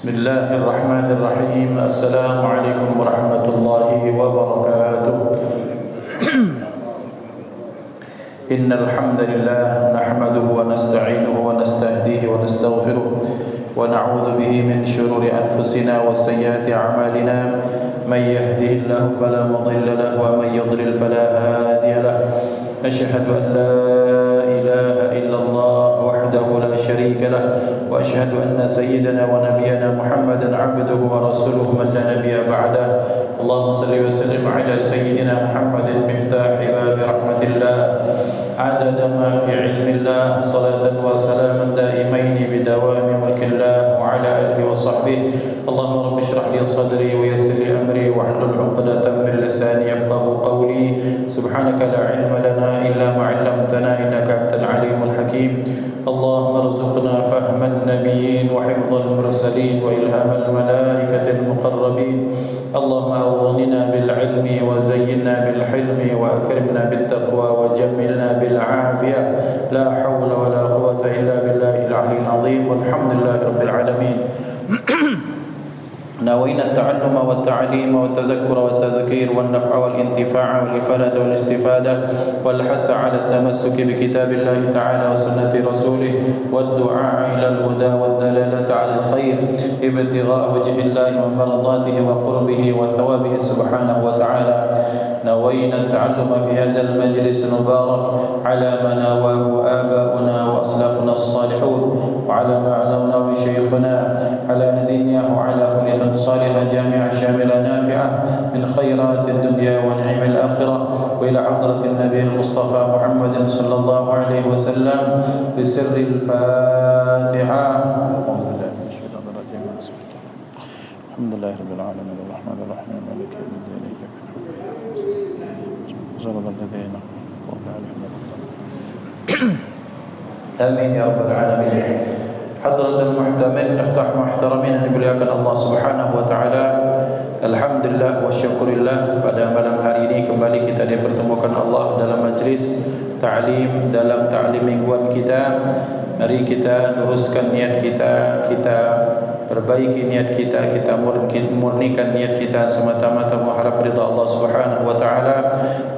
Bismillahirrahmanirrahim. Assalamualaikum warahmatullahi wabarakatuh. Innal hamdalillah nahmaduhu wa nasta'inuhu wa nastahdihi wa nastaghfiruh wa na'udzu bihi min shururi anfusina wa sayyiati a'malina. May yahdihillahu fala mudilla lahu wa may yudlil fala hadiya lahu. Asyhadu an la ilaha illallah wahdahu la syarika lahu wa asyhadu anna sayyidana wa nabiyyana Muhammadan 'abduhu wa rasuluhu man la nabiyya ba'dahu. Allahumma shalli wa sallim ala sayyidina Muhammadin miftahi babi rahmatillah adada ma fi ilmillah salatan wa salaman daimaini bidawami mulkillah wa ala alihi wa sahbihi. Allahumma rabbi shrah li sadri wa yassir li amri wa hlul 'uqdatam min lisani yafqahu qawli. Subhanaka la ilma lana illa ma 'allamtana innaka antal alimul hakim. Allahumma rzuqna fahman nabiyyin wa hifdhal mursalin wa ilhamal malaikatil muqarrabin. Allahumma awwinna bil ilmi wa zayyinna bil hilmi wa akrimna bit taqwa wa jammilna bil afiyah. La hawla wa la quwwata illa billahil aliyyil azim. Walhamdulillahi rabbil alamin. نوينا التعلم والتعليم والتذكر والتذكير والنفع والانتفاع والإفادة والاستفادة والحث على التمسك بكتاب الله تعالى وسنة رسوله والدعاء إلى الهدى والدلالة على الخير ابتغاء وجه الله ومرضاته وقربه وثوابه سبحانه وتعالى. نوينا التعلم في هذا المجلس المبارك على ما نواه آباؤنا وأسلافنا الصالحون وعلى ما علمناه شيخنا على هديناه وعلى كل صالحة جامعة شاملة نافعة من خيرات الدنيا ونعم الآخرة وإلى حضرة النبي المصطفى محمد صلى الله عليه وسلم بسر الفاتحة. الحمد لله رب العالمين الرحمن الرحيم مالك يوم الدين إياك نعبد وإياك نستعين آمين يا رب العالمين. Hadratul muhtamin muhtaramin yang dimuliakan Allah Subhanahu wa taala. Alhamdulillah wa syukurillah, pada malam hari ini kembali kita dipertemukan Allah dalam majlis ta'lim, dalam ta'lim mingguan kita. Mari kita luruskan niat kita, kita perbaiki niat kita, kita murnikan niat kita semata-mata mengharap ridha Allah Subhanahu wa taala,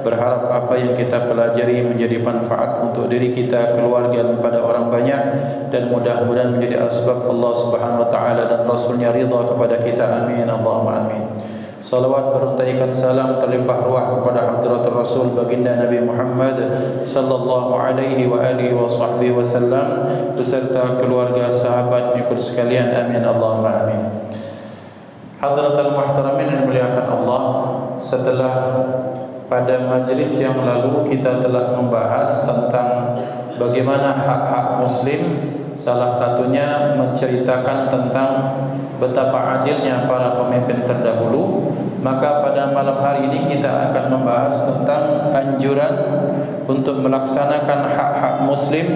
berharap apa yang kita pelajari menjadi manfaat untuk diri kita, keluarga dan pada orang banyak, dan mudah-mudahan menjadi asbab Allah Subhanahu wa taala dan Rasulnya ridha kepada kita. Amin Allahumma amin. Salawat beruntaikan salam terlimpah ruah kepada hadratul Rasul baginda Nabi Muhammad sallallahu alaihi wa alihi wa sahbihi wasallam beserta keluarga sahabat ikut sekalian. Amin Allahumma amin. Hadratul muhtaramin yang dimuliakan Allah, setelah pada majlis yang lalu kita telah membahas tentang bagaimana hak-hak muslim, salah satunya menceritakan tentang betapa adilnya para pemimpin terdahulu, maka pada malam hari ini kita akan membahas tentang anjuran untuk melaksanakan hak-hak muslim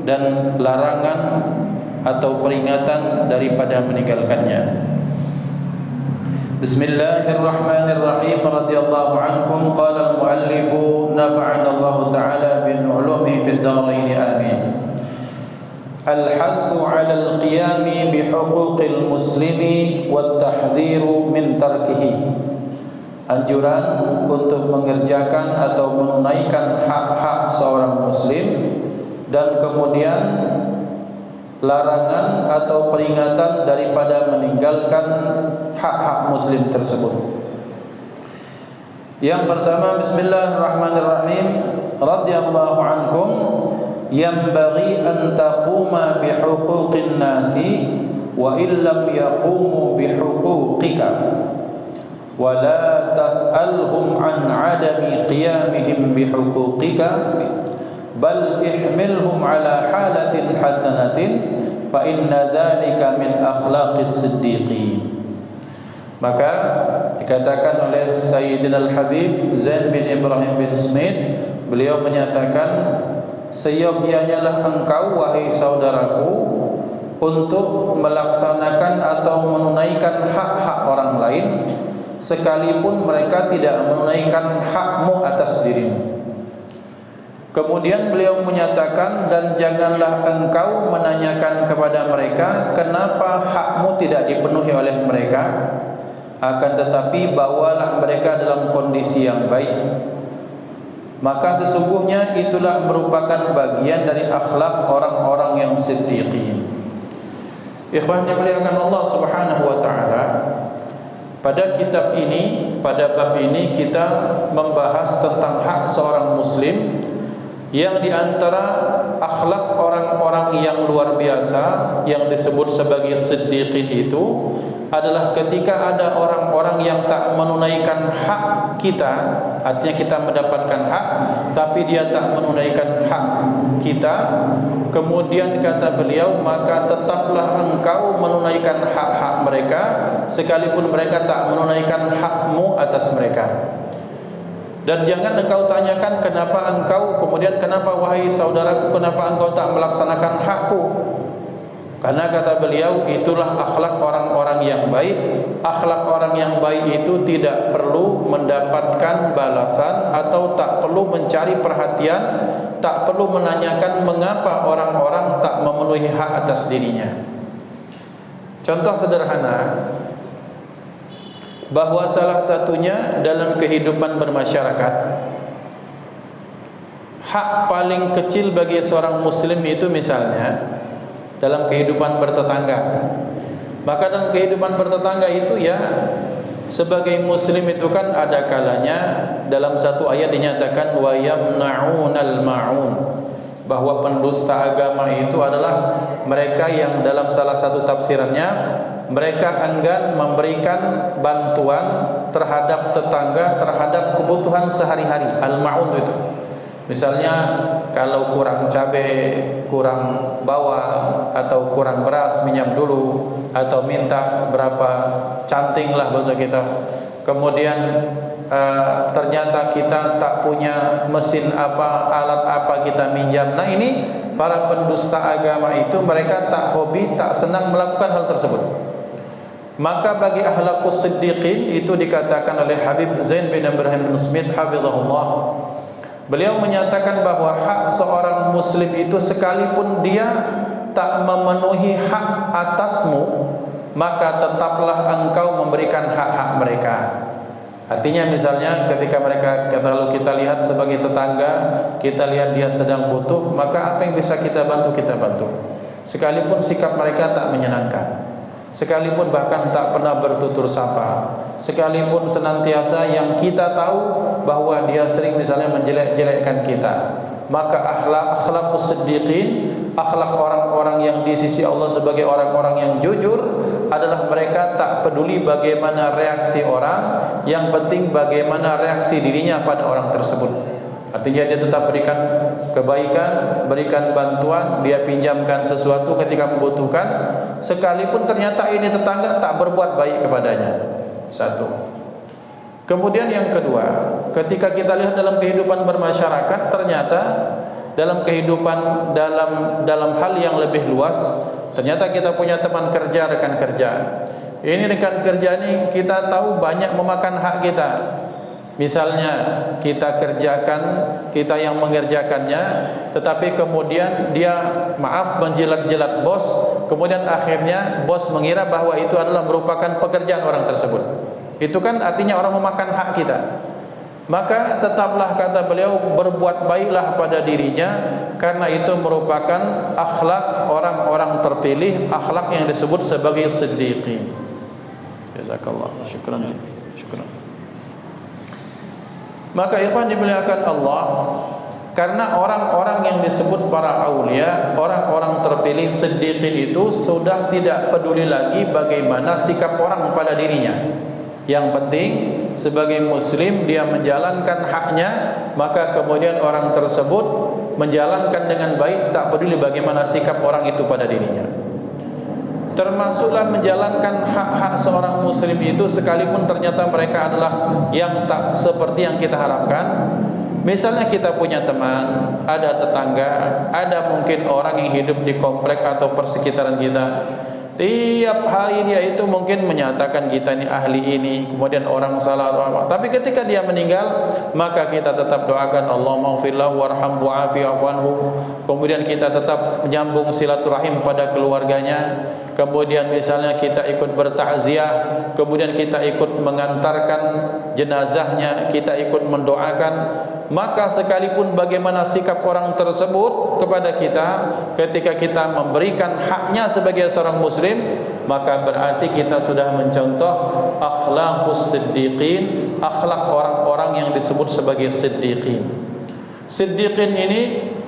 dan larangan atau peringatan daripada meninggalkannya. Bismillahirrahmanirrahim. Radhiyallahu ankum. Qala al-muallif nafa'ana Allah ta'ala bin ulumi fid dharain. Amin. Al-hathu 'ala al-qiyami bi huquqil muslimi wat tahdhiru min tarkihi. Anjuran untuk mengerjakan atau menunaikan hak-hak seorang muslim dan kemudian larangan atau peringatan daripada meninggalkan hak-hak muslim tersebut. Yang pertama, bismillahirrahmanirrahim. Radhiyallahu ankum. Yanbaghi an taquma bihuquqin nasi wa illam yaqumu bihuquqika wa la tas'alhum an 'adami qiyamihim bihuquqika bal ihmilhum ala halatin hasanatin fa inna dhalika min akhlaqis siddiqin. Maka dikatakan oleh Sayyidina Al-Habib Zain bin Ibrahim bin Smith, beliau menyatakan, seyogianya lah engkau wahai saudaraku untuk melaksanakan atau menunaikan hak-hak orang lain sekalipun mereka tidak menunaikan hakmu atas dirimu. Kemudian beliau menyatakan, dan janganlah engkau menanyakan kepada mereka kenapa hakmu tidak dipenuhi oleh mereka, akan tetapi bawalah mereka dalam kondisi yang baik. Maka sesungguhnya itulah merupakan bagian dari akhlak orang-orang yang siddiqin. Ikhwan yang dimuliakan Allah Subhanahu wa taala, pada kitab ini, pada bab ini kita membahas tentang hak seorang muslim, yang diantara akhlak orang-orang yang luar biasa yang disebut sebagai siddiqin itu adalah ketika ada orang-orang yang tak menunaikan hak kita, artinya kita mendapatkan hak tapi dia tak menunaikan hak kita, kemudian kata beliau, maka tetaplah engkau menunaikan hak-hak mereka sekalipun mereka tak menunaikan hakmu atas mereka. Dan jangan engkau tanyakan kenapa engkau, kemudian kenapa wahai saudaraku, kenapa engkau tak melaksanakan hakku. Karena kata beliau, itulah akhlak orang-orang yang baik. Akhlak orang yang baik itu tidak perlu mendapatkan balasan atau tak perlu mencari perhatian, tak perlu menanyakan mengapa orang-orang tak memenuhi hak atas dirinya. Contoh sederhana, bahwa salah satunya dalam kehidupan bermasyarakat, hak paling kecil bagi seorang muslim itu misalnya dalam kehidupan bertetangga. Maka dalam kehidupan bertetangga itu ya, sebagai muslim itu kan ada kalanya dalam satu ayat dinyatakan wa yamna'unal ma'un, bahwa pendusta agama itu adalah mereka yang dalam salah satu tafsirannya mereka enggan memberikan bantuan terhadap tetangga terhadap kebutuhan sehari-hari. Al-ma'un itu misalnya kalau kurang cabai, kurang bawang, atau kurang beras, minyak dulu, atau minta berapa canting lah bahasa kita. Kemudian ternyata kita tak punya mesin apa, alat apa, kita minjam. Nah ini para pendusta agama itu mereka tak hobi, tak senang melakukan hal tersebut. Maka bagi akhlaqus siddiqin itu dikatakan oleh Habib Zain bin Ibrahim bin Smith hafizahullah, beliau menyatakan bahwa hak seorang muslim itu sekalipun dia tak memenuhi hak atasmu, maka tetaplah engkau memberikan hak-hak mereka. Artinya misalnya ketika mereka, kalau kita lihat sebagai tetangga, kita lihat dia sedang butuh, maka apa yang bisa kita bantu, kita bantu. Sekalipun sikap mereka tak menyenangkan, sekalipun bahkan tak pernah bertutur sapa, sekalipun senantiasa yang kita tahu bahwa dia sering misalnya menjelek-jelekkan kita, maka akhlaqus siddiqin, akhlak orang-orang yang di sisi Allah sebagai orang-orang yang jujur adalah mereka tak peduli bagaimana reaksi orang, yang penting bagaimana reaksi dirinya pada orang tersebut. Artinya dia tetap berikan kebaikan, berikan bantuan, dia pinjamkan sesuatu ketika membutuhkan, sekalipun ternyata ini tetangga tak berbuat baik kepadanya. Satu. Kemudian yang kedua, ketika kita lihat dalam kehidupan bermasyarakat, ternyata dalam kehidupan dalam hal yang lebih luas, ternyata kita punya teman kerja, rekan kerja. Ini rekan kerja ini kita tahu banyak memakan hak kita. Misalnya kita kerjakan, kita yang mengerjakannya, tetapi kemudian dia maaf menjilat-jilat bos, kemudian akhirnya bos mengira bahwa itu adalah merupakan pekerjaan orang tersebut. Itu kan artinya orang memakan hak kita. Maka tetaplah, kata beliau, berbuat baiklah pada dirinya, karena itu merupakan akhlak orang-orang terpilih, akhlak yang disebut sebagai siddiqin. Jazakallah, syukran. Maka ikhwan dimuliakan Allah, karena orang-orang yang disebut para aulia, orang-orang terpilih siddiqin itu sudah tidak peduli lagi bagaimana sikap orang pada dirinya. Yang penting sebagai muslim dia menjalankan haknya, maka kemudian orang tersebut menjalankan dengan baik, tak peduli bagaimana sikap orang itu pada dirinya. Termasuklah menjalankan hak-hak seorang muslim itu sekalipun ternyata mereka adalah yang tak seperti yang kita harapkan. Misalnya kita punya teman, ada tetangga, ada mungkin orang yang hidup di komplek atau persekitaran kita, Tiap hari dia itu mungkin menyatakan kita ini ahli ini, kemudian orang salah atau apa. Tapi ketika dia meninggal, maka kita tetap doakan Allahumma ighfirlahu warhamhu wa'afi'fu anhu. Kemudian kita tetap menyambung silaturahim pada keluarganya. Kemudian misalnya kita ikut bertakziah, kemudian kita ikut mengantarkan jenazahnya, kita ikut mendoakan. Maka sekalipun bagaimana sikap orang tersebut kepada kita, ketika kita memberikan haknya sebagai seorang muslim, maka berarti kita sudah mencontoh akhlaqus siddiqin, akhlak orang-orang yang disebut sebagai siddiqin. Siddiqin ini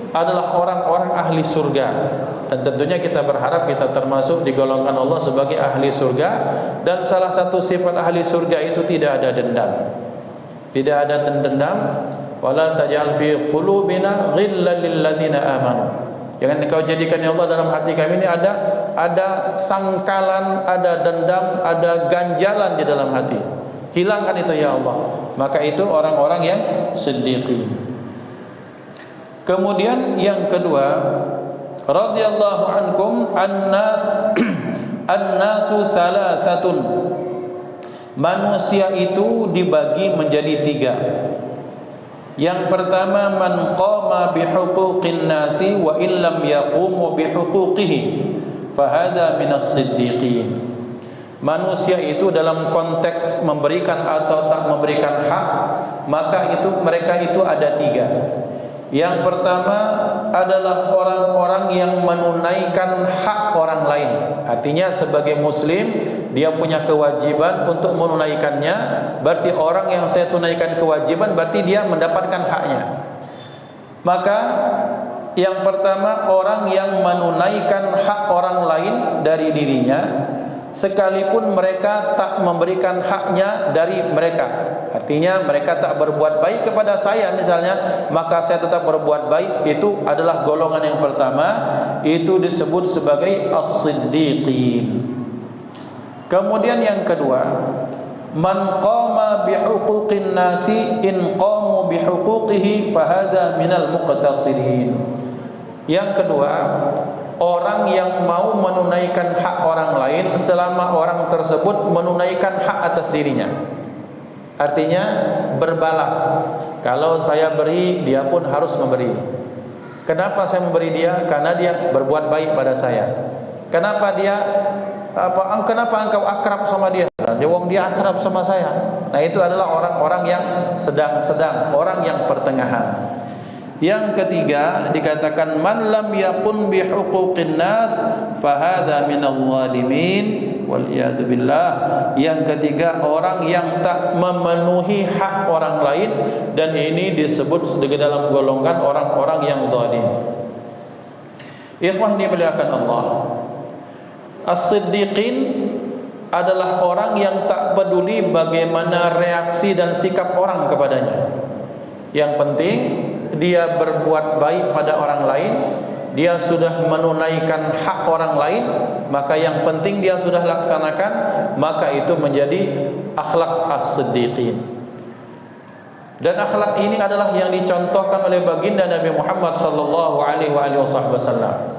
adalah orang-orang ahli surga, dan tentunya kita berharap kita termasuk digolongkan Allah sebagai ahli surga. Dan salah satu sifat ahli surga itu tidak ada dendam, tidak ada dendam. Wala taj'al fi qulubina ghillan lil ladzina amanu. Jangan engkau jadikan ya Allah dalam hati kami ini ada sangkalan, ada dendam, ada ganjalan di dalam hati. Hilangkan itu ya Allah. Maka itu orang-orang yang siddiqin. Kemudian yang kedua, radhiyallahu ankum annasu thalathatun. Manusia itu dibagi menjadi tiga. Yang pertama, man qama bihuquqin nasi wa illam yaqumu bihuquqihi fahadha minas siddiqin. Manusia itu dalam konteks memberikan atau tak memberikan hak, maka itu mereka itu ada tiga. Yang pertama adalah orang-orang yang menunaikan hak orang lain. Artinya sebagai muslim dia punya kewajiban untuk menunaikannya. Berarti orang yang saya tunaikan kewajiban, berarti dia mendapatkan haknya. Maka yang pertama, orang yang menunaikan hak orang lain dari dirinya, sekalipun mereka tak memberikan haknya dari mereka. Artinya mereka tak berbuat baik kepada saya misalnya, maka saya tetap berbuat baik. Itu adalah golongan yang pertama, itu disebut sebagai as-siddiqin. Kemudian yang kedua, man qama bihuquqin nasi in qamu bihuquqihi fahadha minal muqtasirin. Yang kedua, orang yang mau menunaikan hak orang lain selama orang tersebut menunaikan hak atas dirinya. Artinya berbalas. Kalau saya beri, dia pun harus memberi. Kenapa saya memberi dia? Karena dia berbuat baik pada saya. Kenapa kenapa engkau akrab sama dia? Dia akrab sama saya. Nah, itu adalah orang-orang yang sedang-sedang, orang yang pertengahan. Yang ketiga dikatakan man lam yakun bihuquqin nas fahadha minal zalimin wal iyad billah. Yang ketiga, orang yang tak memenuhi hak orang lain, dan ini disebut dalam golongan orang-orang yang zalim. Ikhwah dimuliakan Allah, as-siddiqin adalah orang yang tak peduli bagaimana reaksi dan sikap orang kepadanya. Yang penting dia berbuat baik pada orang lain, dia sudah menunaikan hak orang lain, maka yang penting dia sudah laksanakan, maka itu menjadi akhlak as-siddiqin. Dan akhlak ini adalah yang dicontohkan oleh baginda Nabi Muhammad sallallahu alaihi wasallam.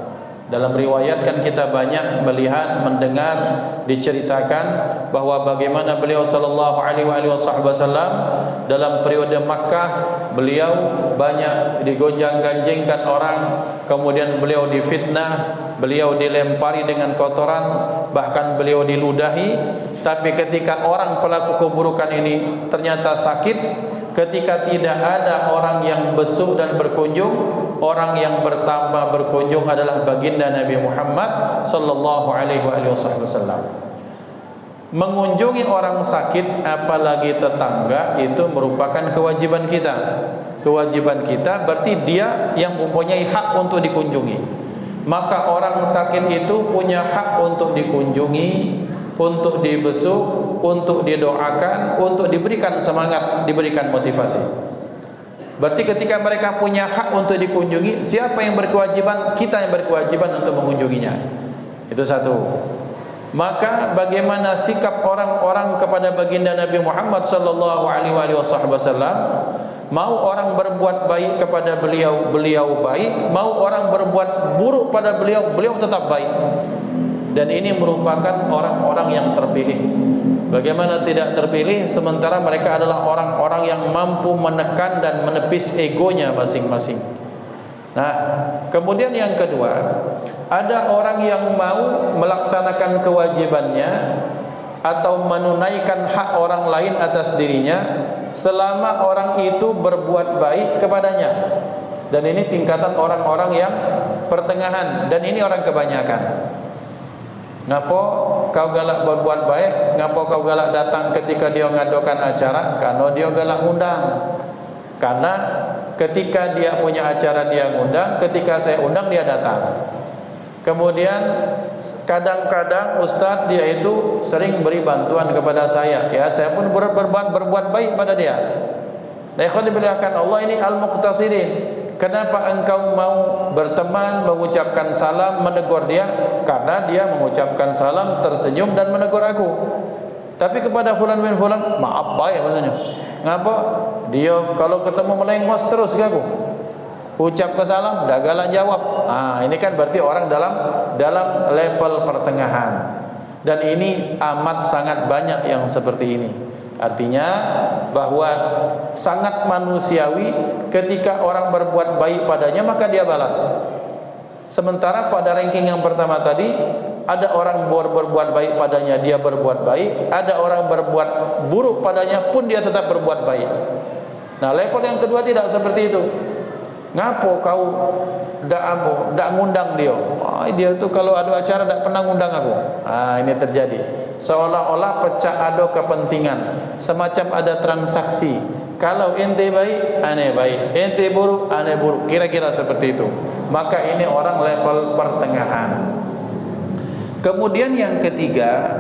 Dalam riwayat kan kita banyak melihat, mendengar, diceritakan bahwa bagaimana beliau sallallahu alaihi wasallam dalam periode Makkah, beliau banyak digonjang-ganjingkan orang, kemudian beliau difitnah, beliau dilempari dengan kotoran, bahkan beliau diludahi. Tapi ketika orang pelaku keburukan ini ternyata sakit, ketika tidak ada orang yang besuk dan berkunjung, orang yang bertambah berkunjung adalah baginda Nabi Muhammad sallallahu alaihi wasallam. Mengunjungi orang sakit, apalagi tetangga, itu merupakan kewajiban kita. Kewajiban kita berarti dia yang mempunyai hak untuk dikunjungi. Maka orang sakit itu punya hak untuk dikunjungi, untuk dibesuk, untuk didoakan, untuk diberikan semangat, diberikan motivasi. Berarti ketika mereka punya hak untuk dikunjungi, siapa yang berkewajiban? Kita yang berkewajiban untuk mengunjunginya. Itu satu. Maka bagaimana sikap orang-orang kepada baginda Nabi Muhammad sallallahu alaihi wasallam? Mau orang berbuat baik kepada beliau, beliau baik. Mau orang berbuat buruk pada beliau, beliau tetap baik. dan ini merupakan orang-orang yang terpilih. Bagaimana tidak terpilih sementara mereka adalah orang-orang yang mampu menekan dan menepis egonya masing-masing. Nah, kemudian yang kedua, ada orang yang mau melaksanakan kewajibannya atau menunaikan hak orang lain atas dirinya selama orang itu berbuat baik kepadanya. Dan ini tingkatan orang-orang yang pertengahan, dan ini orang kebanyakan. Ngapo kau galak berbuat baik? Ngapo kau galak datang ketika dia ngadakan acara? Karena dia galak undang. Karena ketika dia punya acara dia ngundang, ketika saya undang dia datang. Kemudian kadang-kadang ustaz dia itu sering beri bantuan kepada saya, ya saya pun berbuat baik pada dia. Nah, ikhwan dimuliakan Allah, ini al-muqtasirin. Kenapa engkau mau berteman, mengucapkan salam, menegur dia? Karena dia mengucapkan salam, tersenyum dan menegur aku. Tapi kepada fulan bin fulan, maaf baik maksudnya. Ngapa? Dia kalau ketemu melengos terus ke aku. Ucap ke salam, dah galak jawab. Ini kan berarti orang dalam level pertengahan. Dan ini amat sangat banyak yang seperti ini. Artinya bahwa sangat manusiawi ketika orang berbuat baik padanya maka dia balas. Sementara pada ranking yang pertama tadi ada orang berbuat baik padanya dia berbuat baik, ada orang berbuat buruk padanya pun dia tetap berbuat baik. Nah, level yang kedua tidak seperti itu. Ngapo kau dak ngundang dia? Dia tu kalau ada acara dak pernah ngundang aku. Ini terjadi. Seolah-olah pecah ado kepentingan, semacam ada transaksi. Kalau ente baik, ane baik. Ente buruk, ane buruk. Kira-kira seperti itu. Maka ini orang level pertengahan. Kemudian yang ketiga,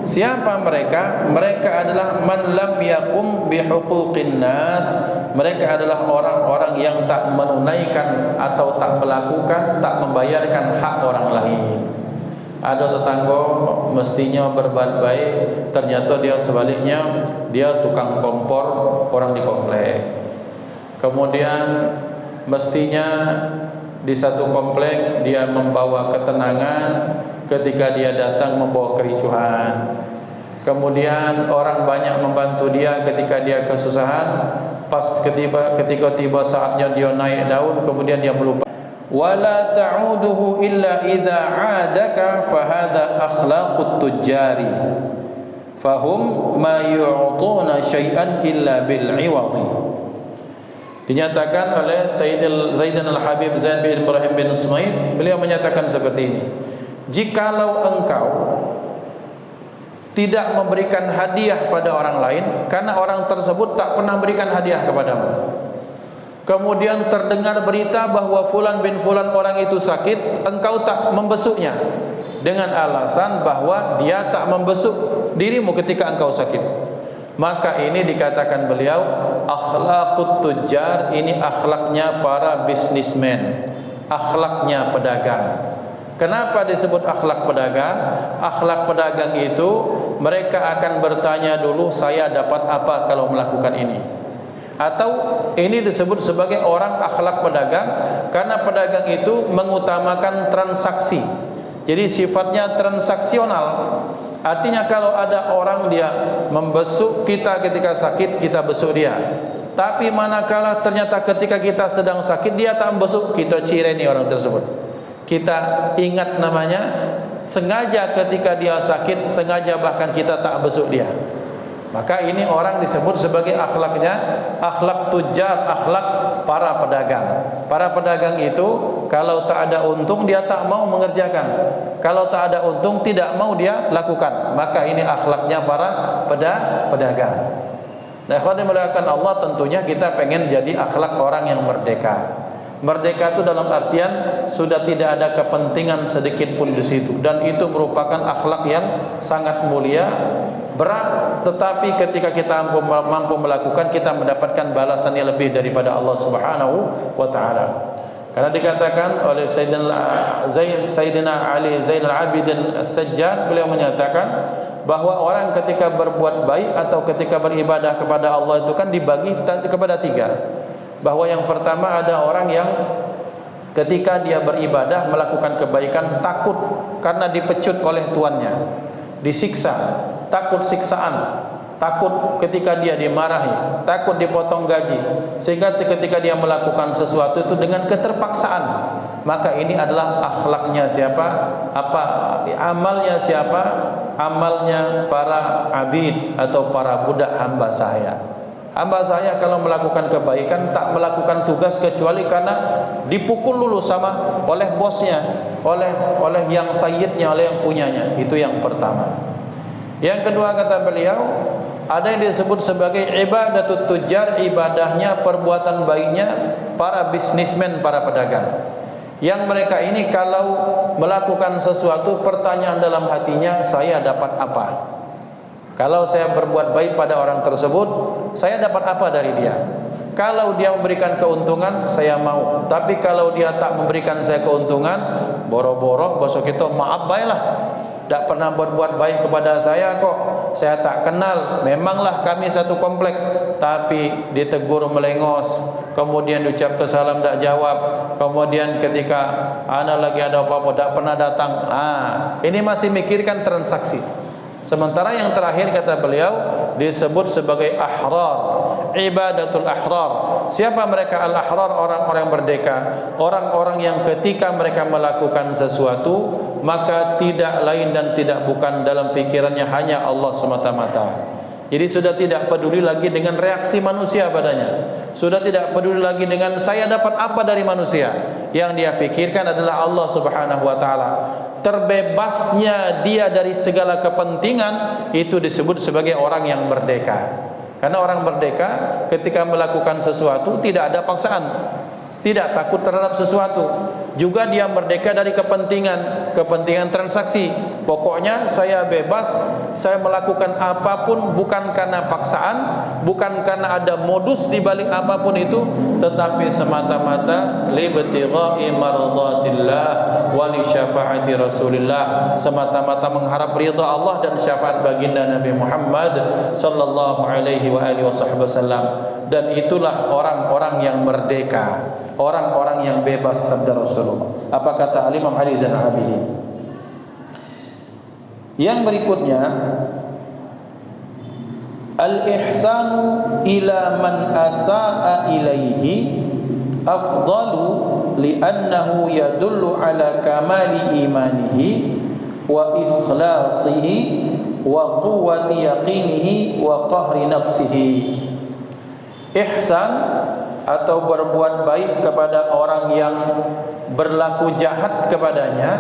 siapa mereka? Mereka adalah man lam yakum bihuquqin nas. Mereka adalah orang-orang yang tak menunaikan atau tak melakukan, tak membayarkan hak orang lain. Ada tetangga mestinya berbuat baik, ternyata dia sebaliknya dia tukang kompor orang di komplek. Kemudian mestinya di satu komplek dia membawa ketenangan, ketika dia datang membawa kericuhan. Kemudian orang banyak membantu dia ketika dia kesusahan, pas ketika tiba saatnya dia naik daun kemudian dia melupa. Wala ta'uduhu illa idza 'adaka fahadha akhlaqut tujjari fahum ma yu'tuna syai'an illa bil 'iwadi. Dinyatakan oleh Zaidun al-Habib Zaid bin Ibrahim bin Ismail, beliau menyatakan seperti ini: jikalau engkau tidak memberikan hadiah pada orang lain karena orang tersebut tak pernah berikan hadiah kepadamu, kemudian terdengar berita bahwa fulan bin fulan orang itu sakit, engkau tak membesuknya dengan alasan bahwa dia tak membesuk dirimu ketika engkau sakit, maka ini dikatakan beliau akhlaqut tujjar. Ini akhlaknya para bisnismen, akhlaknya pedagang. Kenapa disebut akhlak pedagang? Akhlak pedagang itu mereka akan bertanya dulu, saya dapat apa kalau melakukan ini? Atau ini disebut sebagai orang akhlak pedagang karena pedagang itu mengutamakan transaksi. Jadi sifatnya transaksional. Artinya kalau ada orang dia membesuk kita ketika sakit, kita besuk dia. Tapi manakala ternyata ketika kita sedang sakit dia tak membesuk, kita cireni orang tersebut. Kita ingat namanya, sengaja ketika dia sakit, sengaja bahkan kita tak besuk dia. Maka ini orang disebut sebagai akhlaknya akhlak tujjar, akhlak para pedagang. Para pedagang itu kalau tak ada untung dia tak mau mengerjakan, kalau tak ada untung tidak mau dia lakukan. Maka ini akhlaknya para pedagang. Nah, ikhwan dimuliakan Allah, tentunya kita pengen jadi akhlak orang yang merdeka. Merdeka itu dalam artian sudah tidak ada kepentingan sedikit pun di situ, dan itu merupakan akhlak yang sangat mulia, berat, tetapi ketika kita mampu melakukan, kita mendapatkan balasannya lebih daripada Allah Subhanahu wa taala. Karena dikatakan oleh Sayyidina Ali Zainal Abidin As-Sajjad, beliau menyatakan bahwa orang ketika berbuat baik atau ketika beribadah kepada Allah itu kan dibagi kepada tiga. Bahwa yang pertama ada orang yang ketika dia beribadah melakukan kebaikan takut karena dipecut oleh tuannya, disiksa, takut siksaan, takut ketika dia dimarahi, takut dipotong gaji, sehingga ketika dia melakukan sesuatu itu dengan keterpaksaan, maka ini adalah akhlaknya siapa? Amalnya siapa? Amalnya para abid atau para budak hamba saya. Hamba saya kalau melakukan kebaikan tak melakukan tugas kecuali karena dipukul dulu sama oleh bosnya, oleh yang sayyidnya, oleh yang punyanya. Itu yang pertama. Yang kedua kata beliau, ada yang disebut sebagai ibadatut tujar, ibadahnya, perbuatan baiknya para bisnismen, para pedagang. Yang mereka ini kalau melakukan sesuatu, pertanyaan dalam hatinya, saya dapat apa? Kalau saya berbuat baik pada orang tersebut, saya dapat apa dari dia? Kalau dia memberikan keuntungan, saya mau. Tapi kalau dia tak memberikan saya keuntungan, boro-boro besok itu maaf baiklah, tak pernah berbuat baik kepada saya kok, saya tak kenal. Memanglah kami satu komplek, tapi ditegur melengos, kemudian diucap salam tak jawab, kemudian ketika ana lagi ada apa-apa tak pernah datang. Ini masih mikirkan transaksi. Sementara yang terakhir kata beliau disebut sebagai ahrar, ibadatul ahrar. Siapa mereka al-ahrar? Orang-orang merdeka, orang-orang yang ketika mereka melakukan sesuatu maka tidak lain dan tidak bukan dalam pikirannya hanya Allah semata-mata. Jadi sudah tidak peduli lagi dengan reaksi manusia padanya, sudah tidak peduli lagi dengan saya dapat apa dari manusia. Yang dia pikirkan adalah Allah Subhanahu wa taala. Terbebasnya dia dari segala kepentingan itu disebut sebagai orang yang merdeka. Karena orang merdeka ketika melakukan sesuatu tidak ada paksaan, tidak takut terhadap sesuatu. Juga dia merdeka dari kepentingan transaksi. Pokoknya saya bebas, saya melakukan apapun bukan karena paksaan, bukan karena ada modus di balik apapun itu, tetapi semata-mata libtigha'i mardatillah wa li syafaati Rasulillah, semata-mata mengharap ridha Allah dan syafaat baginda Nabi Muhammad sallallahu alaihi wa alihi wasallam. Dan itulah orang-orang yang merdeka, orang-orang yang bebas, sabda Rasulullah. Apa kata Imam Ali Zainal Abidin? Yang berikutnya, al-ihsanu ila man asaa ilaihi afdalu li'annahu yadullu ala kamali imanihi wa ikhlasihi wa quwwati yaqinihi wa qahri nafsihi. Ihsan atau berbuat baik kepada orang yang berlaku jahat kepadanya,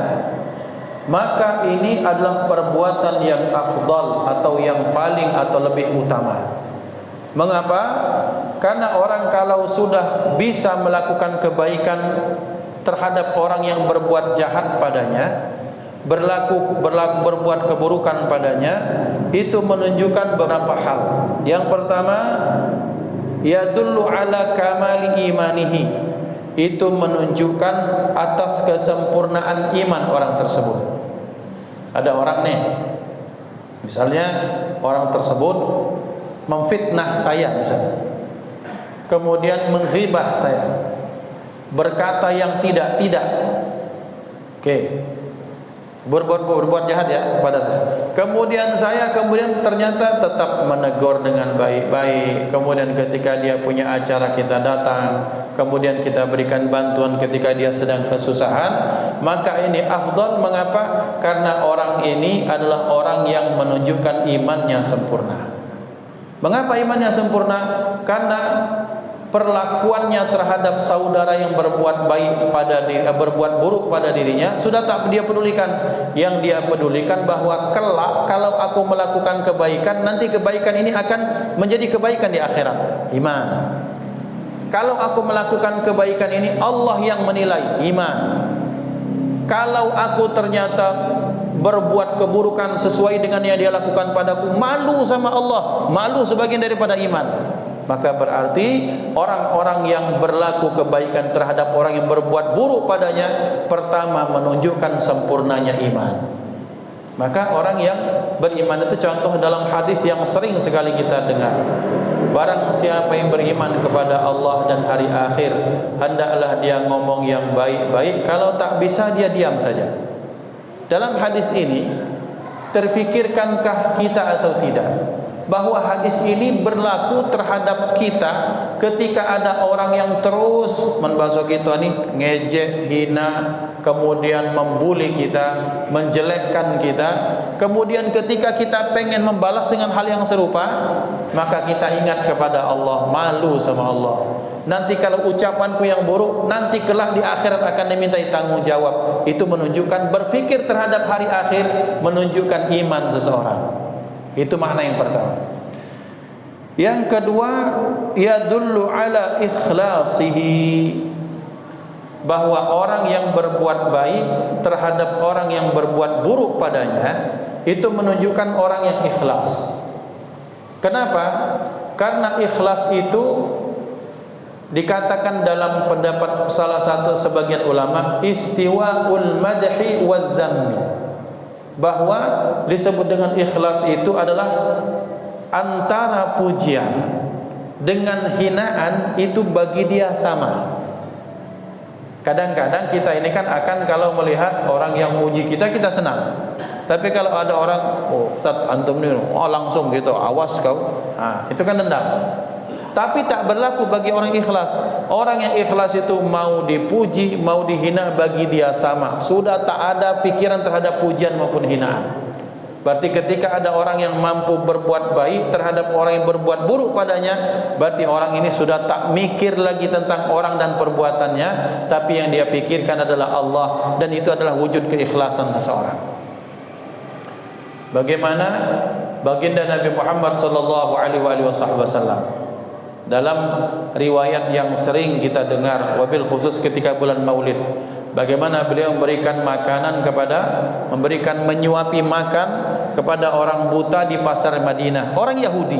maka ini adalah perbuatan yang afdal atau yang paling atau lebih utama. Mengapa? Karena orang kalau sudah bisa melakukan kebaikan terhadap orang yang berbuat jahat padanya, berbuat keburukan padanya, itu menunjukkan beberapa hal. Yang pertama, yadullu ala kamali imanihi, itu menunjukkan atas kesempurnaan iman orang tersebut. Ada orang nih, misalnya orang tersebut memfitnah saya misalnya, kemudian menghibah saya, berkata yang tidak-tidak, berbuat jahat ya kepada saya. Kemudian saya ternyata tetap menegur dengan baik-baik. Kemudian ketika dia punya acara kita datang, kemudian kita berikan bantuan ketika dia sedang kesusahan, maka ini afdal. Mengapa? Karena orang ini adalah orang yang menunjukkan imannya sempurna. Mengapa imannya sempurna? Karena perlakuannya terhadap saudara yang berbuat baik pada diri, berbuat buruk pada dirinya sudah tak dia pedulikan. Yang dia pedulikan bahwa kelak kalau aku melakukan kebaikan, nanti kebaikan ini akan menjadi kebaikan di akhirat. Iman. Kalau aku melakukan kebaikan ini, Allah yang menilai. Iman. Kalau aku ternyata berbuat keburukan sesuai dengan yang dia lakukan padaku, malu sama Allah, malu sebagian daripada iman. Maka berarti orang-orang yang berlaku kebaikan terhadap orang yang berbuat buruk padanya, pertama menunjukkan sempurnanya iman. Maka orang yang beriman itu contoh dalam hadis yang sering sekali kita dengar. barang siapa yang beriman kepada Allah dan hari akhir, hendaklah dia ngomong yang baik-baik, kalau tak bisa dia diam saja. Dalam hadis ini, terfikirkankah kita atau tidak bahwa hadis ini berlaku terhadap kita ketika ada orang yang terus membasuh kita ni, ngejek, hina, kemudian membuli kita, menjelekkan kita, kemudian ketika kita pengen membalas dengan hal yang serupa, maka kita ingat kepada Allah, malu sama Allah. Nanti kalau ucapanku yang buruk, nanti kelak di akhirat akan dimintai tanggung jawab. Itu menunjukkan berfikir terhadap hari akhir, menunjukkan iman seseorang. Itu makna yang pertama. Yang kedua, yadullu ala ikhlasihi, bahwa orang yang berbuat baik terhadap orang yang berbuat buruk padanya, itu menunjukkan orang yang ikhlas. Kenapa? Karena ikhlas itu dikatakan dalam pendapat salah satu sebagian ulama, istiwaul madhi wal dhammi, bahwa disebut dengan ikhlas itu adalah antara pujian dengan hinaan itu bagi dia sama. Kadang-kadang kita ini kan akan kalau melihat orang yang muji kita, kita senang. Tapi kalau ada orang, oh Ustaz antum ni, oh langsung gitu, awas kau, itu kan dendam. Tapi tak berlaku bagi orang ikhlas. Orang yang ikhlas itu mau dipuji, mau dihina, bagi dia sama. Sudah tak ada pikiran terhadap pujian maupun hinaan. Berarti ketika ada orang yang mampu berbuat baik terhadap orang yang berbuat buruk padanya, berarti orang ini sudah tak mikir lagi tentang orang dan perbuatannya, tapi yang dia fikirkan adalah Allah, dan itu adalah wujud keikhlasan seseorang. Bagaimana baginda Nabi Muhammad sallallahu alaihi wasallam dalam riwayat yang sering kita dengar, wabil khusus ketika bulan Maulid, bagaimana beliau memberikan makanan menyuapi makan kepada orang buta di pasar Madinah, orang Yahudi.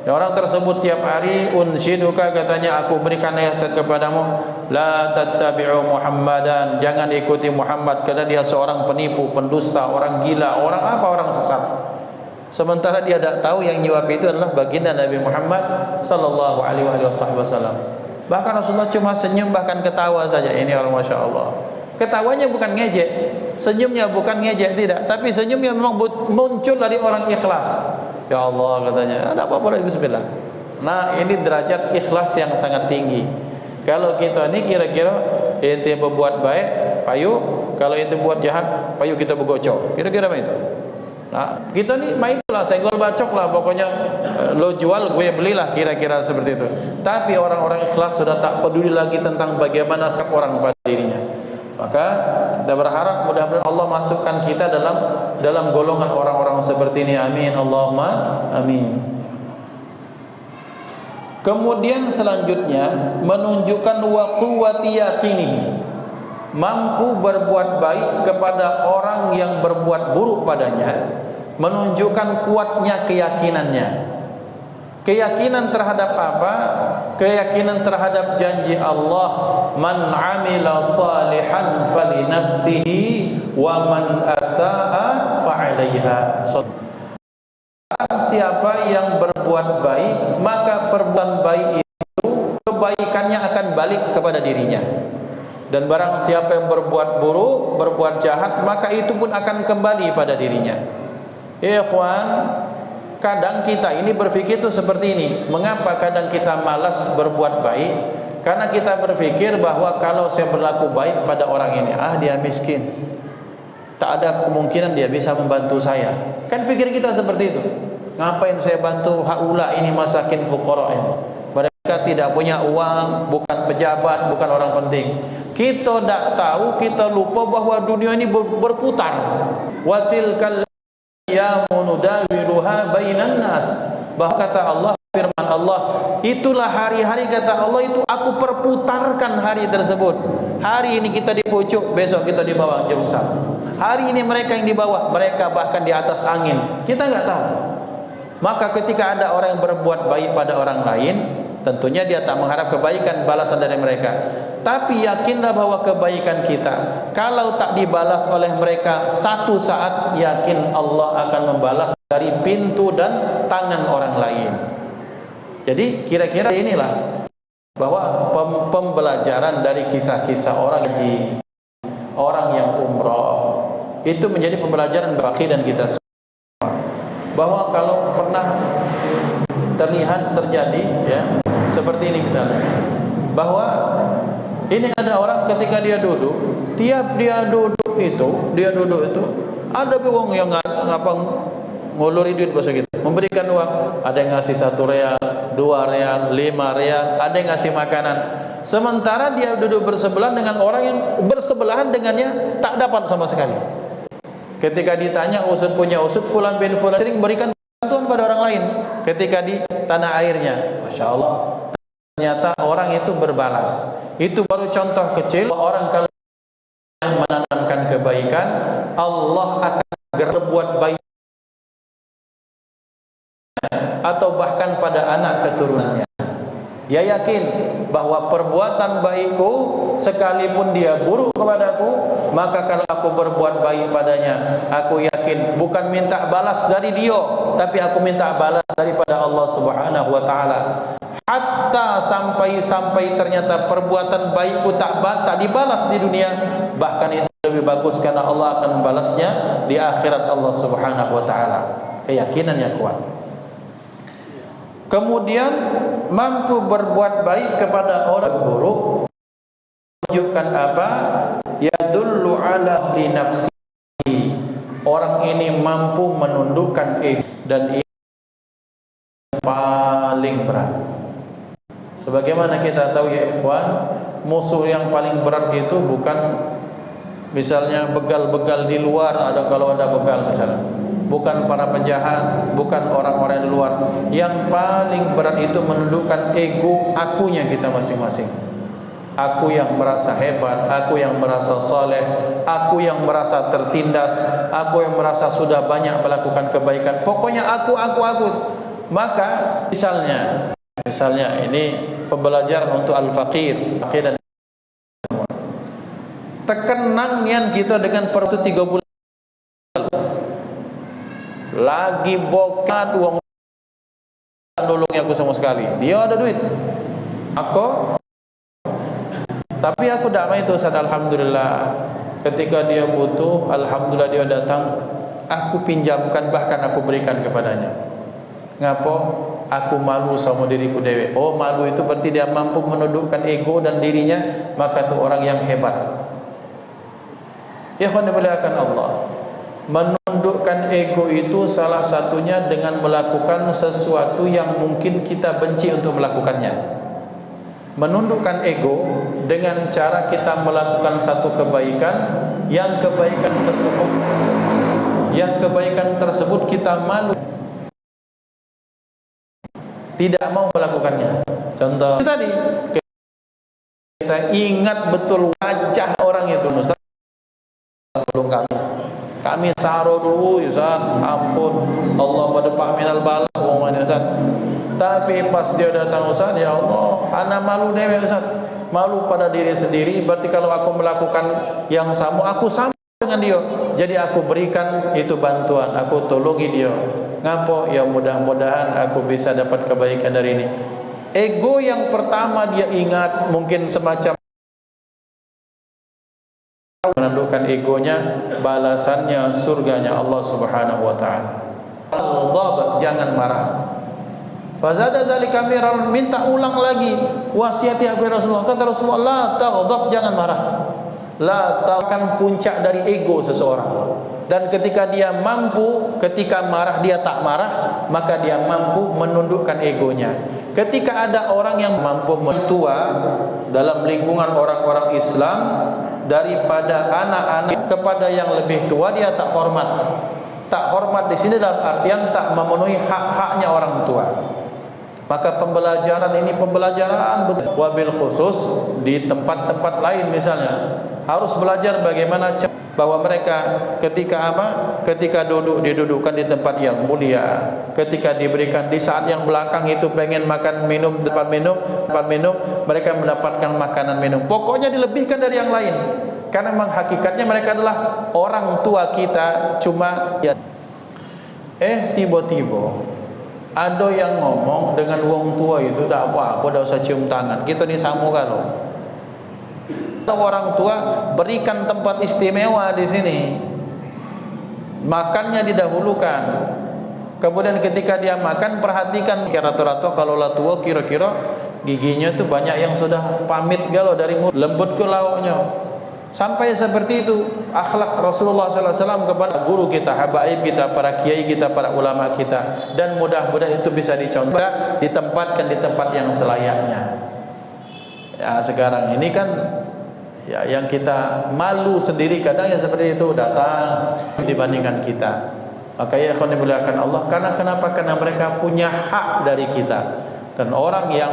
Orang tersebut tiap hari, unsyiduka, katanya, aku berikan nasihat kepadamu, la tattabi'u Muhammadan, jangan ikuti Muhammad, karena dia seorang penipu, pendusta, orang gila, orang sesat. Sementara dia tidak tahu yang nyuapi itu adalah baginda Nabi Muhammad sallallahu alaihi wasallam. Bahkan Rasulullah cuma senyum, bahkan ketawa saja. Ini orang Masya Allah. Ketawanya bukan ngejek, senyumnya bukan ngejek, tidak, tapi senyumnya memang muncul dari orang ikhlas. Ya Allah, katanya, ada apa-apa, bismillah. Nah, ini derajat ikhlas yang sangat tinggi. Kalau kita ini kira-kira ente berbuat baik, payu, kalau ente buat jahat, payu kita bergocok. Kira-kira apa itu? Nah, kita ni mainlah senggol bacok lah, pokoknya lo jual gue belilah, kira-kira seperti itu. Tapi orang-orang ikhlas sudah tak peduli lagi tentang bagaimana sikap orang pada dirinya. Maka kita berharap mudah-mudahan Allah masukkan kita dalam golongan orang-orang seperti ini. Amin, Allahumma amin. Kemudian selanjutnya menunjukkan wa quwwati yaqinihi, mampu berbuat baik kepada orang yang berbuat buruk padanya, menunjukkan kuatnya keyakinannya. Keyakinan terhadap apa? Keyakinan terhadap janji Allah, man amila salihan falinafsihi wa man asaa fa'alaiha. Siapa yang berbuat baik, maka perbuatan baik itu kebaikannya akan balik kepada dirinya. Dan barang siapa yang berbuat buruk, berbuat jahat, maka itu pun akan kembali pada dirinya. Ikhwan, kadang kita ini berpikir itu seperti ini. Mengapa kadang kita malas berbuat baik? Karena kita berpikir bahwa kalau saya berlaku baik pada orang ini, dia miskin, tak ada kemungkinan dia bisa membantu saya. Kan pikir kita seperti itu. Ngapain saya bantu haula ini, masakin fuqara ini? Mereka tidak punya uang, bukan pejabat, bukan orang penting. Kita tidak tahu, kita lupa bahwa dunia ini berputar. Wa tilkal ayyamu nudawiluha bainan nas. Bahwa kata Allah, firman Allah, itulah hari-hari, kata Allah, itu aku perputarkan hari tersebut. Hari ini kita di pucuk, besok kita di bawah jurusam. Hari ini mereka yang di bawah, mereka bahkan di atas angin. Kita nggak tahu. Maka ketika ada orang yang berbuat baik pada orang lain, tentunya dia tak mengharap kebaikan balasan dari mereka. Tapi yakinlah bahwa kebaikan kita, kalau tak dibalas oleh mereka, satu saat yakin Allah akan membalas dari pintu dan tangan orang lain. Jadi kira-kira inilah bahwa pembelajaran dari kisah-kisah orang haji, orang yang umroh itu menjadi pembelajaran bagi dan kita semua, bahwa kalau pernah terlihat terjadi ya seperti ini misalnya, bahwa ini ada orang ketika dia duduk, tiap dia duduk itu ada wong yang nguluri duit bahasa gitu, memberikan uang, ada yang ngasih 1 real, 2 real, 5 real, ada yang ngasih makanan. Sementara dia duduk bersebelahan dengan orang yang bersebelahan dengannya tak dapat sama sekali. Ketika ditanya usut punya usut, fulan bin fulan sering berikan bantuan pada orang lain ketika di tanah airnya. Masya Allah, ternyata orang itu berbalas. Itu baru contoh kecil. Orang kalau menanamkan kebaikan, Allah akan berbuat baik atau bahkan pada anak keturunannya. Dia yakin bahwa perbuatan baikku sekalipun dia buruk kepadaku, maka kalau aku berbuat baik padanya, aku yakin bukan minta balas dari dia, tapi aku minta balas daripada Allah Subhanahu wa taala. Hatta sampai ternyata perbuatan baikku tak dibalas di dunia, bahkan itu lebih bagus karena Allah akan membalasnya di akhirat Allah Subhanahu wa taala. Keyakinan yang kuat. Kemudian mampu berbuat baik kepada orang buruk, menunjukkan apa? Yadullu ala ahli nafsi. Orang ini mampu menundukkan ego, dan ini paling berat. Sebagaimana kita tahu ya ikhwan, musuh yang paling berat itu bukan misalnya begal-begal di luar, kalau ada begal misalnya, bukan para penjahat, bukan orang-orang di luar. Yang paling berat itu menundukkan ego akunya kita masing-masing. Aku yang merasa hebat, aku yang merasa saleh, aku yang merasa tertindas, aku yang merasa sudah banyak melakukan kebaikan. Pokoknya aku. Maka misalnya ini pembelajaran untuk al-faqir, dan terkenang nian kita dengan perut 3 bulan lagi bokat uang nolongnya aku sama sekali, dia ada duit tapi aku tak main itu Ustaz. Alhamdulillah ketika dia butuh, alhamdulillah dia datang, aku pinjamkan, bahkan aku berikan kepadanya. Ngapo? Aku malu sama diriku dewe. Oh, malu itu berarti dia mampu menundukkan ego dan dirinya, maka itu orang yang hebat. Ya khana dimuliakan Allah. Menundukkan ego itu salah satunya dengan melakukan sesuatu yang mungkin kita benci untuk melakukannya. Menundukkan ego dengan cara kita melakukan satu kebaikan, yang kebaikan tersebut kita malu, tidak mau melakukannya. Contoh tadi, kita ingat betul wajah orang itu, Ustaz, tolong kami saro dulu Ustaz, ampun, Allah berdepak minal bala Ustaz. Tapi pas dia datang, Ustaz, ya Allah, ana malu dewe Ustaz, malu pada diri sendiri. Berarti kalau aku melakukan yang sama, aku sama dengan dia. Jadi aku berikan itu bantuan, aku tolongi dia. Ngapo? Ya mudah-mudahan aku bisa dapat kebaikan dari ini. Ego yang pertama dia ingat mungkin semacam menundukkan egonya, balasannya surganya Allah Subhanahu wa taala. Allah, jangan marah. Fazada dzalika miran, minta ulang lagi wasiati aku Rasulullah. Kata Rasulullah, la taghdab, jangan marah. La akan puncak dari ego seseorang. Dan ketika dia mampu, ketika marah dia tak marah, maka dia mampu menundukkan egonya. Ketika ada orang yang mampu mentua dalam lingkungan orang-orang Islam, daripada anak-anak kepada yang lebih tua, dia tak hormat. Tak hormat di sini dalam artian tak memenuhi hak-haknya orang tua. Maka pembelajaran ini pembelajaran wabil khusus di tempat-tempat lain misalnya, harus belajar bagaimana bahwa mereka ketika duduk didudukkan di tempat yang mulia, ketika diberikan di saat yang belakang itu pengen makan minum, tempat minum mereka mendapatkan makanan minum, pokoknya dilebihkan dari yang lain, karena memang hakikatnya mereka adalah orang tua kita. Cuma tiba-tiba Ada yang ngomong dengan wong tua itu dak apa-apa, dak usah cium tangan. Kita ni sama kalau orang tua berikan tempat istimewa di sini. Makannya didahulukan. Kemudian ketika dia makan, perhatikan rata-rata kalau lah tua kira-kira giginya tu banyak yang sudah pamit galau dari mulut, lembut ke lauknya. Sampai seperti itu akhlak Rasulullah sallallahu alaihi wasallam kepada guru kita, habaib kita, para kiai kita, para ulama kita, dan mudah-mudahan itu bisa dicontoh, ditempatkan di tempat yang selayaknya. Ya, sekarang ini kan ya yang kita malu sendiri kadang ya seperti itu datang dibandingkan kita. Maka ya ikhwan dimuliakan Allah, karena kenapa? Karena mereka punya hak dari kita. Dan orang yang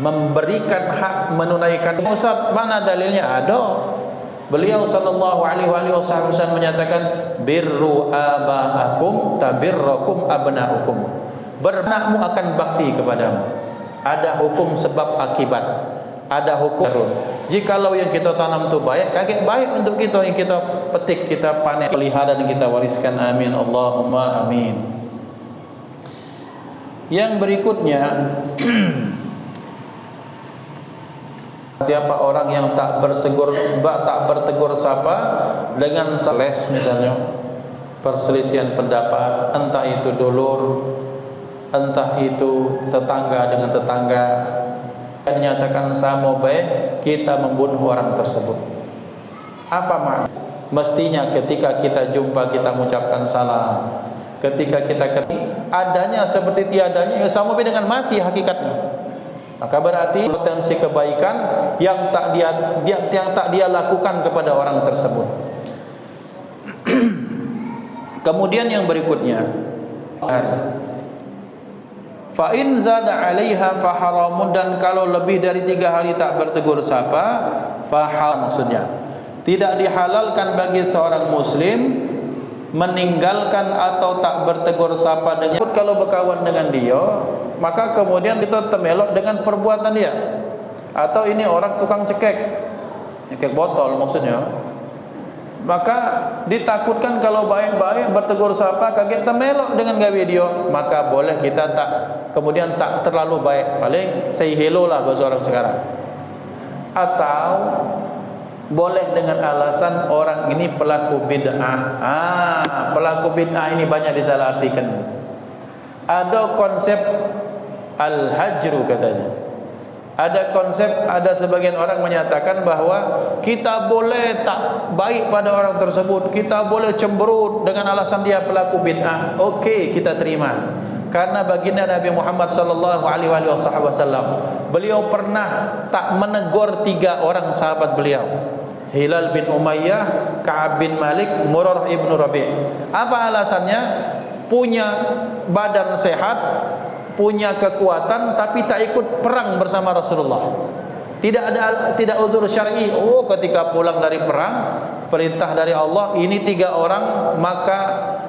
memberikan hak menunaikan, Ustaz, mana dalilnya? Ada. Beliau sallallahu alaihi wasallam menyatakan, birru abaakum tabirrukum abnaukum. Bernakmu akan bakti kepadamu. Ada hukum sebab akibat. Ada hukum. Jikalau yang kita tanam itu baik, kakek baik untuk kita, yang kita petik, kita panen, pelihara dan kita wariskan. Amin Allahumma amin. Yang berikutnya, siapa orang yang tak bertegur sapa dengan seles, misalnya perselisihan pendapat, entah itu dulur, entah itu tetangga dengan tetangga, dinyatakan sama baik, kita membunuh orang tersebut. Apa makna? Mestinya ketika kita jumpa kita mengucapkan salam. Ketika kita adanya seperti tiadanya, ya sama baik dengan mati hakikatnya. Maka berarti potensi kebaikan yang tak dia lakukan kepada orang tersebut. Kemudian yang berikutnya, fa in zada 'alaiha fa haramun, dan kalau lebih dari 3 hari tak bertegur sapa, fa haram, maksudnya tidak dihalalkan bagi seorang muslim meninggalkan atau tak bertegur sapa dengan, kalau berkawan dengan dia, maka kemudian kita termelok dengan perbuatan dia. Atau ini orang tukang cekek botol maksudnya, maka ditakutkan kalau baik-baik bertegur sapa kaget termelok dengan gawe dia, maka boleh kita kemudian tak terlalu baik, paling say hello lah bahasa orang sekarang. Atau boleh dengan alasan orang ini pelaku bid'ah. Pelaku bid'ah ini banyak disalahartikan. Ada konsep al-hajru katanya. Ada konsep, ada sebagian orang menyatakan bahwa kita boleh tak baik pada orang tersebut, kita boleh cemberut dengan alasan dia pelaku bid'ah. Okey, kita terima. Karena baginda Nabi Muhammad sallallahu alaihi wasallam, beliau pernah tak menegur 3 orang sahabat beliau, Hilal bin Umayyah, Ka'ab bin Malik, Murarah ibn Rabi'. Apa alasannya? Punya badan sehat, punya kekuatan, tapi tak ikut perang bersama Rasulullah. Tidak uzur syar'i. Ketika pulang dari perang, perintah dari Allah, ini 3 orang, maka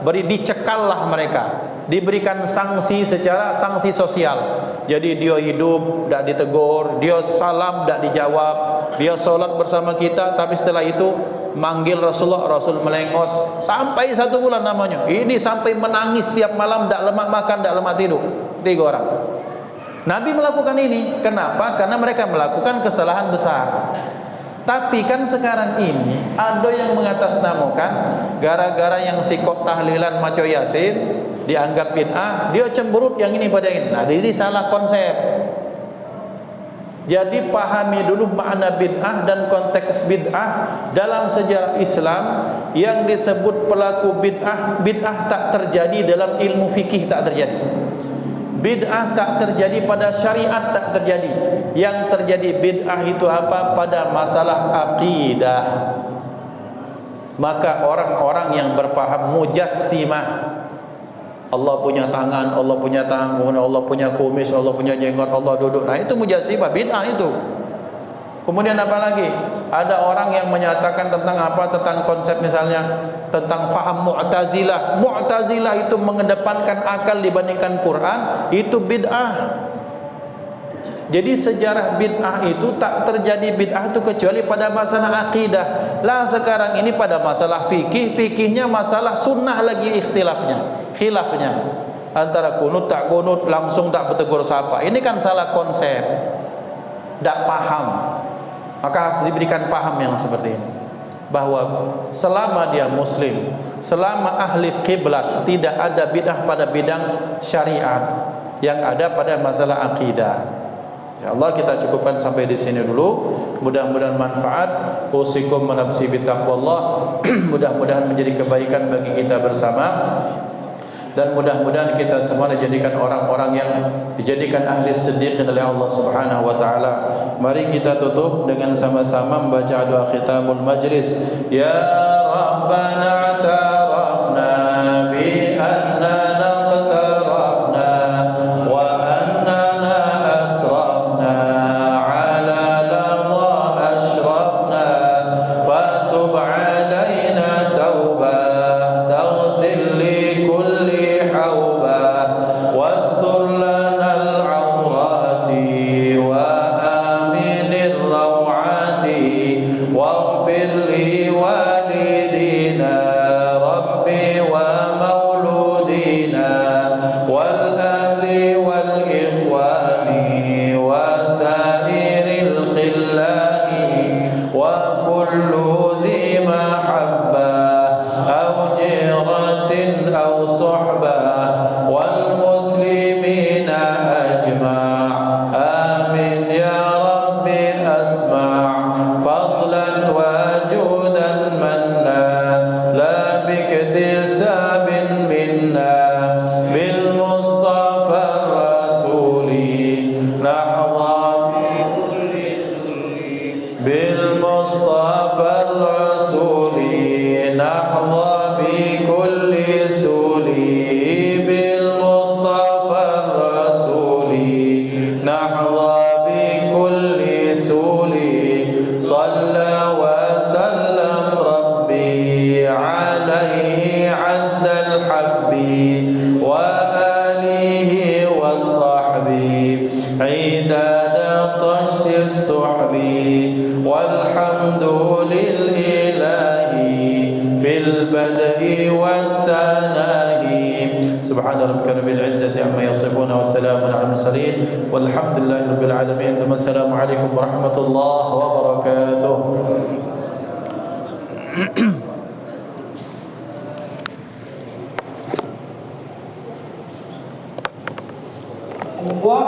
dicekallah mereka, diberikan sanksi sanksi sosial. Jadi dia hidup tak ditegur, dia salam tak dijawab, dia solat bersama kita, tapi setelah itu manggil Rasulullah, Rasul melengos sampai 1 bulan namanya. Ini sampai menangis tiap malam, tak lemak makan, tak lemak tidur. 3 orang. Nabi melakukan ini. Kenapa? Karena mereka melakukan kesalahan besar. Tapi kan sekarang ini ada yang mengatasnamakan gara-gara yang sikok tahlilan maco yasin dianggap bid'ah, dia cemberut yang ini pada ini. Nah, ini salah konsep. Jadi pahami dulu makna bid'ah dan konteks bid'ah dalam sejarah Islam. Yang disebut pelaku bid'ah tak terjadi dalam ilmu fikih, tak terjadi. Bid'ah tak terjadi pada syariat, tak terjadi. Yang terjadi bid'ah itu apa? Pada masalah akidah. Maka orang-orang yang berpaham mujassimah, Allah punya tangan, Allah punya tangan, Allah punya kumis, Allah punya jenggot, Allah duduk. Nah, itu mujassimah, bid'ah itu. Kemudian apa lagi? Ada orang yang menyatakan tentang apa? Tentang konsep misalnya tentang faham Mu'tazilah. Mu'tazilah itu mengedepankan akal dibandingkan Quran, itu bid'ah. Jadi sejarah bid'ah itu tak terjadi bid'ah itu kecuali pada masalah akidah. Lah sekarang ini pada masalah fikih, fikihnya masalah sunnah lagi khilafnya. antara kunut tak kunut, langsung tak bertegur sapa. Ini kan salah konsep, tak paham. Maka harus diberikan paham yang seperti ini, bahwa selama dia muslim, selama ahli kiblat, tidak ada bid'ah pada bidang syariat, yang ada pada masalah akidah. Ya Allah, kita cukupkan sampai di sini dulu. Mudah-mudahan manfaat. Usikum wa nafsi bittaqwallah. Mudah-mudahan menjadi kebaikan bagi kita bersama, dan mudah-mudahan kita semua dijadikan orang-orang yang dijadikan ahli siddiqin oleh Allah Subhanahu wa taala. Mari kita tutup dengan sama-sama membaca doa khitamul majlis. Ya Rabbana ta'arafna bi annana qtarafna wa annana asrafna ala ladha ashrafna fatub alaina taubah taghsil li kulli حوبا واستر لنا العورات وآمن الروعات واغفر لوالدينا ربي ومولودينا والأهل والإخوان وسائر الخلان وكل ذي محبة أو جيرة أو صحبة والمسلمين أجمع آمين يا رب أسمع فضلا وجودا منا لا باكتساب منا بالمصطفى الرسول نحظى بالمصطفى الرسول نحظى بكل سولي بالمصطفى الرسول نحظى بكل سولي صلى وسلم ربي عليه عد الحب وآله وصحبه عداد طش السحب والحمد للإله في البدء والتناهي سبحان ربك رب العزة عما يصفون وسلام على المرسلين والحمد لله رب العالمين ثم السلام عليكم ورحمة الله وبركاته. Wa